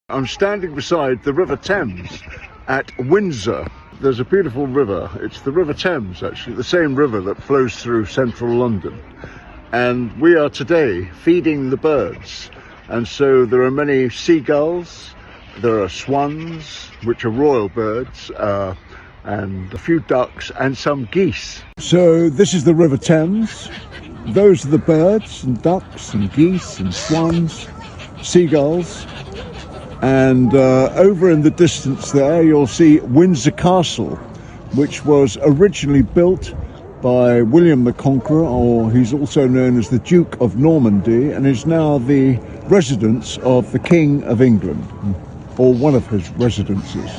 I'm standing beside the River Thames at Windsor. There's a beautiful river. It's the River Thames, actually, the same river that flows through central London. And we are today feeding the birds. And so there are many seagulls, there are swans, which are royal birds, and a few ducks and some geese. So this is the River Thames. Those are the birds and ducks and geese and swans, seagulls. And over in the distance there you'll see Windsor Castle, which was originally built by William the Conqueror, or he's also known as the Duke of Normandy, and is now the residence of the King of England, or one of his residences.